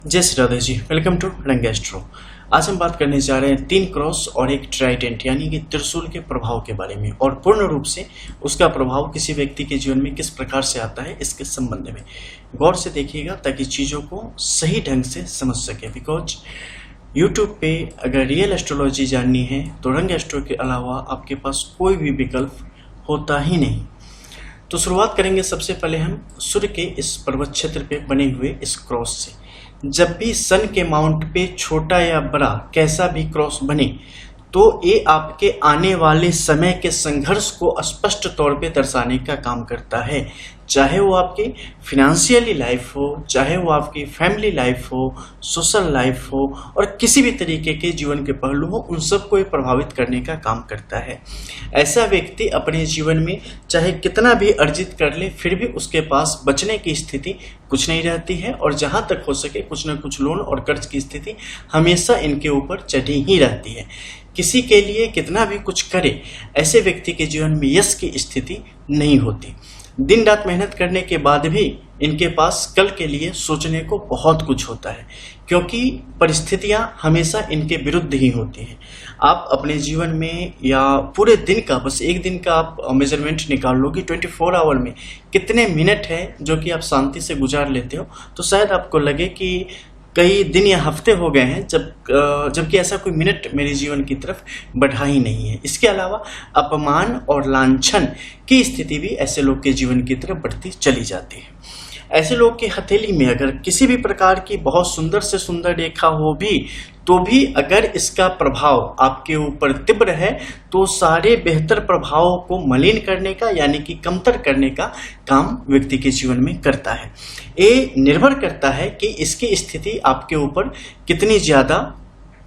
जय Shri Radhe ji, welcome to रंग astro. आज हम बात करने जा रहे हैं 3 क्रॉस और एक ट्राइडेंट यानी कि त्रिशूल के प्रभाव के बारे में और पूर्ण रूप से उसका प्रभाव किसी व्यक्ति के जीवन में किस प्रकार से आता है इसके संबंध में गौर से देखिएगा ताकि चीज़ों को सही ढंग से समझ सके। बिकॉज यूट्यूब पे अगर रियल एस्ट्रोलॉजी जाननी है तो रंग एस्ट्रो के अलावा आपके पास कोई भी विकल्प होता ही नहीं। तो शुरुआत करेंगे सबसे पहले हम सूर्य के इस पर्वत क्षेत्र पे बने हुए इस क्रॉस से। जब भी सन के माउंट पे छोटा या बड़ा कैसा भी क्रॉस बने तो ये आपके आने वाले समय के संघर्ष को स्पष्ट तौर पे दर्शाने का काम करता है। चाहे वो आपकी फिनेंशियली लाइफ हो, चाहे वो आपकी फैमिली लाइफ हो, सोशल लाइफ हो और किसी भी तरीके के जीवन के पहलू हो, उन सबको ये प्रभावित करने का काम करता है। ऐसा व्यक्ति अपने जीवन में चाहे कितना भी अर्जित कर ले फिर भी उसके पास बचने की स्थिति कुछ नहीं रहती है और जहाँ तक हो सके कुछ न कुछ लोन और कर्ज की स्थिति हमेशा इनके ऊपर चढ़ी ही रहती है। किसी के लिए कितना भी कुछ करे ऐसे व्यक्ति के जीवन में यश की स्थिति नहीं होती। दिन रात मेहनत करने के बाद भी इनके पास कल के लिए सोचने को बहुत कुछ होता है क्योंकि परिस्थितियां हमेशा इनके विरुद्ध ही होती हैं। आप अपने जीवन में या पूरे दिन का बस एक दिन का आप मेजरमेंट निकाल लो कि 24 आवर में कितने मिनट है जो कि आप शांति से गुजार लेते हो तो शायद आपको लगे कि कई दिन या हफ्ते हो गए हैं जबकि ऐसा कोई मिनट मेरे जीवन की तरफ बढ़ा ही नहीं है। इसके अलावा अपमान और लांछन की स्थिति भी ऐसे लोग के जीवन की तरफ बढ़ती चली जाती है। ऐसे लोग की हथेली में अगर किसी भी प्रकार की बहुत सुंदर से सुंदर रेखा हो भी तो भी अगर इसका प्रभाव आपके ऊपर तीव्र है तो सारे बेहतर प्रभावों को मलिन करने का यानी कि कमतर करने का काम व्यक्ति के जीवन में करता है। ये निर्भर करता है कि इसकी स्थिति आपके ऊपर कितनी ज्यादा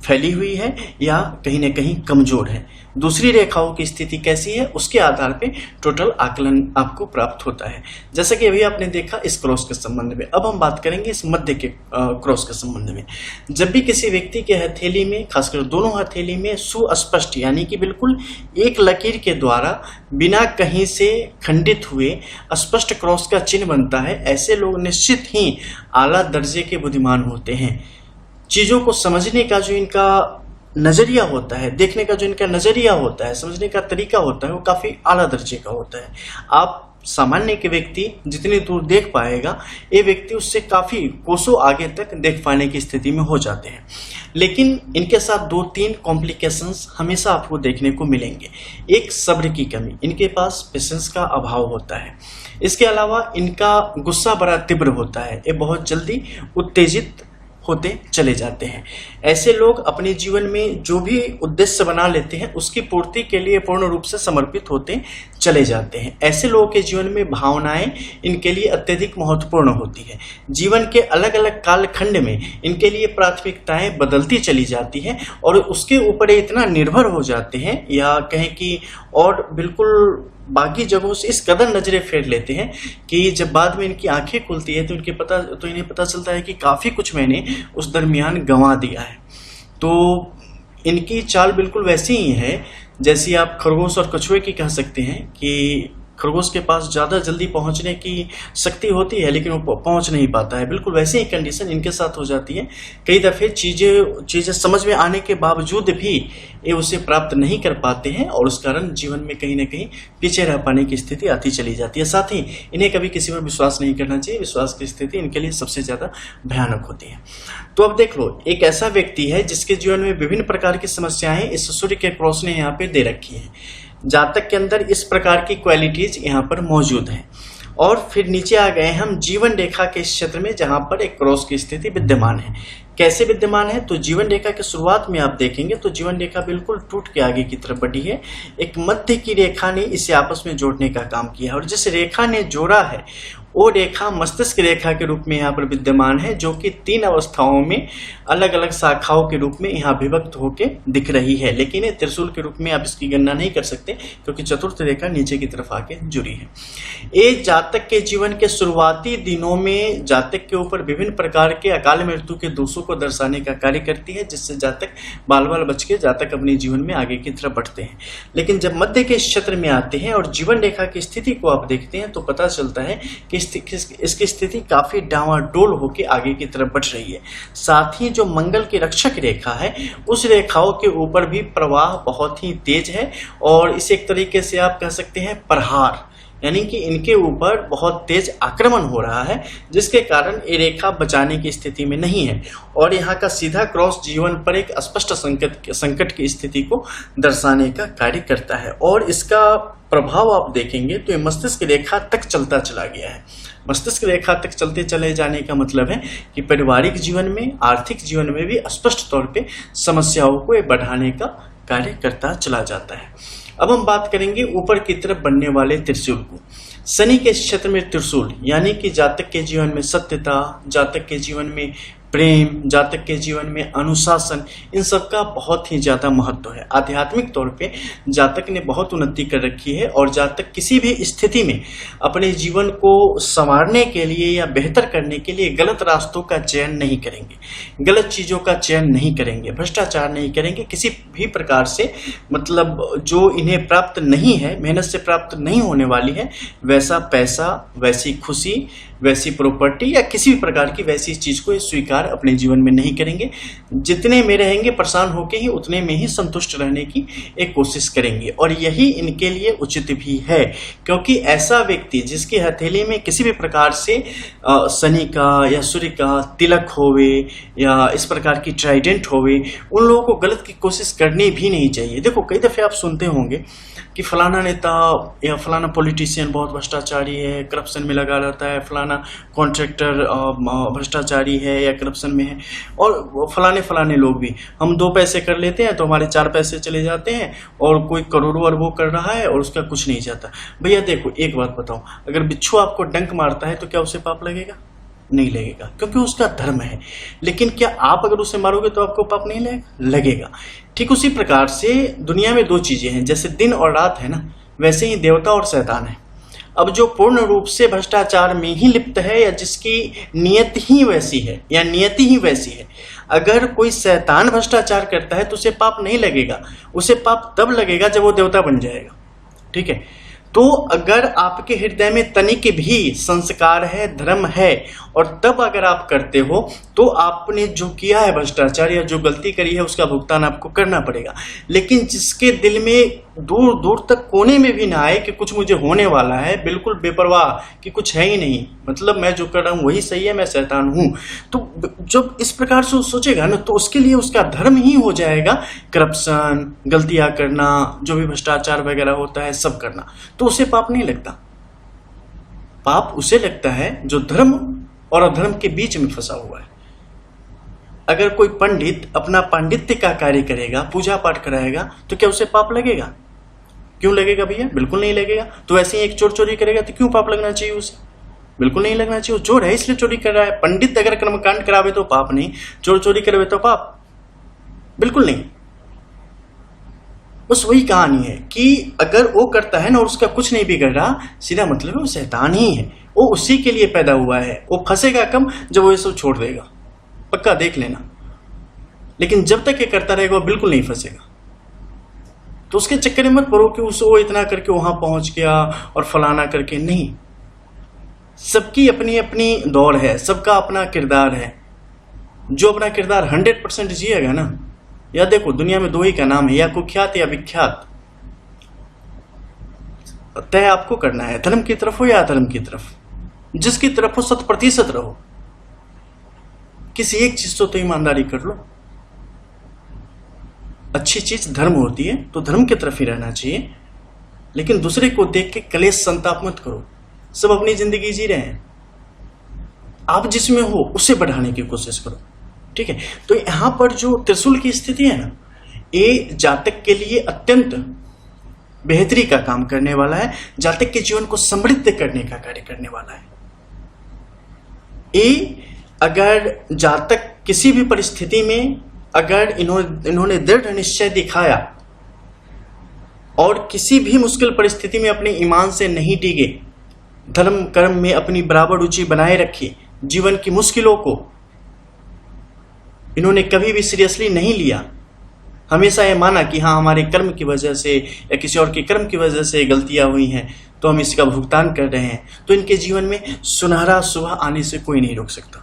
फैली हुई है या कहीं ना कहीं कमजोर है। दूसरी रेखाओं की स्थिति कैसी है उसके आधार पे टोटल आकलन आपको प्राप्त होता है। जैसा कि अभी आपने देखा इस क्रॉस के संबंध में, अब हम बात करेंगे इस मध्य के क्रॉस के संबंध में। जब भी किसी व्यक्ति के हथेली में, खासकर दोनों हथेली में सुस्पष्ट यानी कि बिल्कुल एक लकीर के द्वारा बिना कहीं से खंडित हुए स्पष्ट क्रॉस का चिन्ह बनता है, ऐसे लोग निश्चित ही आला दर्जे के बुद्धिमान होते हैं। चीजों को समझने का जो इनका नजरिया होता है, देखने का जो इनका नजरिया होता है, समझने का तरीका होता है वो काफी आला दर्जे का होता है। आप सामान्य के व्यक्ति जितनी दूर देख पाएगा ये व्यक्ति उससे काफी कोसों आगे तक देख पाने की स्थिति में हो जाते हैं। लेकिन इनके साथ 2-3 कॉम्प्लिकेशंस हमेशा आपको देखने को मिलेंगे। एक, सब्र की कमी, इनके पास पेशेंस का अभाव होता है। इसके अलावा इनका गुस्सा बड़ा तीव्र होता है, ये बहुत जल्दी उत्तेजित होते चले जाते हैं। ऐसे लोग अपने जीवन में जो भी उद्देश्य बना लेते हैं उसकी पूर्ति के लिए पूर्ण रूप से समर्पित होते चले जाते हैं। ऐसे लोगों के जीवन में भावनाएं इनके लिए अत्यधिक महत्वपूर्ण होती है। जीवन के अलग अलग कालखंड में इनके लिए प्राथमिकताएं बदलती चली जाती हैं और उसके ऊपर इतना निर्भर हो जाते हैं या कहें कि और बिल्कुल बाकी जगहों से इस कदर नजरें फेर लेते हैं कि जब बाद में इनकी आंखें खुलती है तो इन्हें पता चलता है कि काफी कुछ मैंने उस दरमियान गंवा दिया है। तो इनकी चाल बिल्कुल वैसी ही है जैसी आप खरगोश और कछुए की कह सकते हैं कि खरगोश के पास ज्यादा जल्दी पहुंचने की शक्ति होती है लेकिन वो पहुंच नहीं पाता है। बिल्कुल वैसे ही कंडीशन इनके साथ हो जाती है। कई दफे चीजें समझ में आने के बावजूद भी ये उसे प्राप्त नहीं कर पाते हैं और उस कारण जीवन में कहीं ना कहीं पीछे रह पाने की स्थिति आती चली जाती है। साथ ही इन्हें कभी किसी पर विश्वास नहीं करना चाहिए। विश्वास की स्थिति इनके लिए सबसे ज्यादा भयानक होती है। तो अब देख लो, एक ऐसा व्यक्ति है जिसके जीवन में विभिन्न प्रकार की समस्याएं इस सूर्य के क्रॉस ने यहाँ पे दे रखी है। जातक के अंदर इस प्रकार की क्वालिटीज यहाँ पर मौजूद हैं। और फिर नीचे आ गए हम जीवन रेखा के क्षेत्र में जहां पर एक क्रॉस की स्थिति विद्यमान है। कैसे विद्यमान है तो जीवन रेखा की शुरुआत में आप देखेंगे तो जीवन रेखा बिल्कुल टूट के आगे की तरफ बढ़ी है। एक मध्य की रेखा ने इसे आपस में जोड़ने का काम किया है और जिस रेखा ने जोड़ा है वो रेखा मस्तिष्क रेखा के रूप में यहाँ पर विद्यमान है जो कि 3 अवस्थाओं में अलग अलग शाखाओं के रूप में यहाँ विभक्त होके दिख रही है। लेकिन त्रिशूल के रूप में आप इसकी गणना नहीं कर सकते क्योंकि चतुर्थ रेखा नीचे की तरफ आके जुड़ी है। ये जातक के जीवन के शुरुआती दिनों में जातक के ऊपर विभिन्न प्रकार के अकाल मृत्यु के दोषों को दर्शाने का कार्य करती है जिससे जातक बाल बाल बच के जातक अपने जीवन में आगे की तरफ बढ़ते हैं। लेकिन जब मध्य के क्षेत्र में आते हैं और जीवन रेखा की स्थिति को आप देखते हैं तो पता चलता है कि इसकी स्थिति काफी डावाडोल होकर आगे की तरफ बढ़ रही है। साथ ही जो मंगल की रक्षक रेखा है उस रेखाओं के ऊपर भी प्रवाह बहुत ही तेज है और इसे एक तरीके से आप कह सकते हैं प्रहार, यानी कि इनके ऊपर बहुत तेज आक्रमण हो रहा है, जिसके कारण ये रेखा बचाने की स्थिति में नहीं है और यहाँ का सीधा क्रॉस जीवन पर एक स्पष्ट संकट की स्थिति को दर्शाने का कार्य करता है। और इसका प्रभाव आप देखेंगे तो ये मस्तिष्क रेखा तक चलता चला गया है। मस्तिष्क रेखा तक चलते चले जाने का मतलब है कि पारिवारिक जीवन में, आर्थिक जीवन में भी स्पष्ट तौर पे समस्याओं को ये बढ़ाने का कार्य करता चला जाता है। अब हम बात करेंगे ऊपर की तरफ बनने वाले त्रिशूल को। शनि के क्षेत्र में त्रिशूल यानी कि जातक के जीवन में सत्यता, जातक के जीवन में प्रेम, जातक के जीवन में अनुशासन, इन सब का बहुत ही ज्यादा महत्व है। आध्यात्मिक तौर पे जातक ने बहुत उन्नति कर रखी है और जातक किसी भी स्थिति में अपने जीवन को संवारने के लिए या बेहतर करने के लिए गलत रास्तों का चयन नहीं करेंगे, गलत चीजों का चयन नहीं करेंगे, भ्रष्टाचार नहीं करेंगे, किसी भी प्रकार से मतलब जो इन्हें प्राप्त नहीं है, मेहनत से प्राप्त नहीं होने वाली है, वैसा पैसा, वैसी खुशी, वैसी प्रॉपर्टी या किसी भी प्रकार की वैसी चीज को स्वीकार अपने जीवन में नहीं करेंगे। जितने में रहेंगे परेशान होके ही उतने में ही संतुष्ट रहने की एक कोशिश करेंगे और यही इनके लिए उचित भी है, क्योंकि ऐसा व्यक्ति जिसकी हथेली में किसी भी प्रकार से शनि का या सूर्य का तिलक होवे या इस प्रकार की ट्राइडेंट होवे, उन लोगों को गलत की कोशिश करनी भी नहीं चाहिए। देखो कई दफे आप सुनते होंगे कि फलाना नेता या फलाना पॉलिटिशियन बहुत भ्रष्टाचारी है, करप्शन में लगा रहता है, फलाना कॉन्ट्रैक्टर भ्रष्टाचारी है या करप्शन में है, और फलाने लोग भी, हम 2 पैसे कर लेते हैं तो हमारे 4 पैसे चले जाते हैं और कोई करोड़ों अरबों कर रहा है और उसका कुछ नहीं जाता। भैया देखो एक बात बताओ, अगर बिच्छू आपको डंक मारता है तो क्या उसे पाप लगेगा? नहीं लगेगा, क्योंकि उसका धर्म है। लेकिन क्या आप अगर उसे मारोगे तो आपको पाप नहीं लगेगा? ठीक उसी प्रकार से दुनिया में 2 चीजें हैं, जैसे दिन और रात है ना, वैसे ही देवता और शैतान है। अब जो पूर्ण रूप से भ्रष्टाचार में ही लिप्त है या जिसकी नियत ही वैसी है या नियति ही वैसी है, अगर कोई शैतान भ्रष्टाचार करता है तो उसे पाप नहीं लगेगा, उसे पाप तब लगेगा जब वो देवता बन जाएगा। ठीक है, तो अगर आपके हृदय में तनिक भी संस्कार है, धर्म है, और तब अगर आप करते हो तो आपने जो किया है भ्रष्टाचार या जो गलती करी है उसका भुगतान आपको करना पड़ेगा। लेकिन जिसके दिल में दूर दूर तक कोने में भी ना आए कि कुछ मुझे होने वाला है, बिल्कुल बेपरवाह कि कुछ है ही नहीं, मतलब मैं जो कर रहा हूँ वही सही है, मैं शैतान हूँ, तो जब इस प्रकार से सोचेगा ना तो उसके लिए उसका धर्म ही हो जाएगा करप्शन, गलतियां करना, जो भी भ्रष्टाचार वगैरह होता है सब करना, तो उसे पाप नहीं लगता। पाप उसे लगता है जो धर्म और अधर्म के बीच में फंसा हुआ है। अगर कोई पंडित अपना पांडित्य का कार्य करेगा, पूजा पाठ कराएगा, तो क्या उसे पाप लगेगा? क्यों लगेगा भैया? बिल्कुल नहीं लगेगा। तो ऐसे ही एक चोर चोरी करेगा तो क्यों पाप लगना चाहिए उसे? बिल्कुल नहीं लगना चाहिए। वो चोर है इसलिए चोरी कर रहा है। पंडित अगर कर्मकांड करावे तो पाप नहीं, चोर चोरी करावे तो पाप बिल्कुल नहीं। बस वही कहानी है कि अगर वो करता है ना और उसका कुछ नहीं बिगड़ रहा, सीधा मतलब है वो शैतान ही है, वो उसी के लिए पैदा हुआ है। वो फंसेगा कम जब वो ये सब छोड़ देगा, पक्का देख लेना। लेकिन जब तक ये करता रहेगा वो बिल्कुल नहीं फंसेगा। तो उसके चक्कर में मत पड़ो कि वो इतना करके वहां पहुंच गया और फलाना करके, नहीं। सबकी अपनी अपनी दौड़ है, सबका अपना किरदार है। जो अपना किरदार 100% जिएगा ना, या देखो दुनिया में 2 ही का नाम है, या कुख्यात या विख्यात। तय आपको करना है, धर्म की तरफ हो या अधर्म की तरफ। जिसकी तरफ हो 100% रहो। किसी एक चीज तो ईमानदारी कर लो। अच्छी चीज धर्म होती है तो धर्म की तरफ ही रहना चाहिए, लेकिन दूसरे को देख के कलेश संताप मत करो। सब अपनी जिंदगी जी रहे हैं, आप जिसमें हो उसे बढ़ाने की कोशिश करो। ठीक है, तो यहां पर जो त्रिशूल की स्थिति है ना, ये जातक के लिए अत्यंत बेहतरी का काम करने वाला है, जातक के जीवन को समृद्ध करने का कार्य करने वाला है। ये अगर जातक किसी भी परिस्थिति में अगर इन्होंने दृढ़ निश्चय दिखाया और किसी भी मुश्किल परिस्थिति में अपने ईमान से नहीं डिगे, धर्म कर्म में अपनी बराबर रुचि बनाए रखी, जीवन की मुश्किलों को इन्होंने कभी भी सीरियसली नहीं लिया, हमेशा ये माना कि हाँ हमारे कर्म की वजह से या किसी और के कर्म की वजह से गलतियां हुई हैं तो हम इसका भुगतान कर रहे हैं, तो इनके जीवन में सुनहरा सुबह आने से कोई नहीं रोक सकता।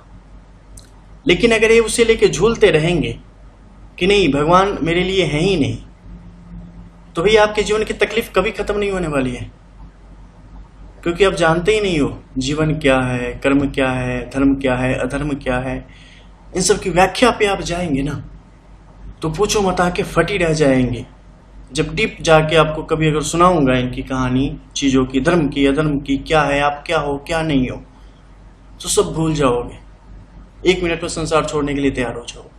लेकिन अगर ये उसे लेके झूलते रहेंगे कि नहीं भगवान मेरे लिए है ही नहीं, तो भैया आपके जीवन की तकलीफ कभी खत्म नहीं होने वाली है, क्योंकि आप जानते ही नहीं हो जीवन क्या है, कर्म क्या है, धर्म क्या है, अधर्म क्या है। इन सब की व्याख्या पे आप जाएंगे ना तो पूछो मत आके फटी रह जाएंगे। जब डीप जाके आपको कभी अगर सुनाऊंगा इनकी कहानी, चीजों की, धर्म की, अधर्म की, क्या है, आप क्या हो क्या नहीं हो, तो सब भूल जाओगे, 1 मिनट में संसार छोड़ने के लिए तैयार हो जाओगे।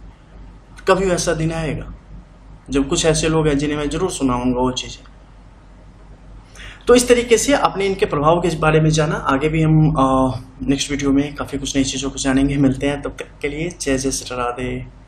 कभी ऐसा दिन आएगा जब कुछ ऐसे लोग हैं जिन्हें मैं जरूर सुनाऊंगा वो चीजें। तो इस तरीके से आपने इनके प्रभाव के बारे में जाना। आगे भी हम नेक्स्ट वीडियो में काफी कुछ नई चीजों को जानेंगे। मिलते हैं, तब तक के लिए जय जय श्री राधे।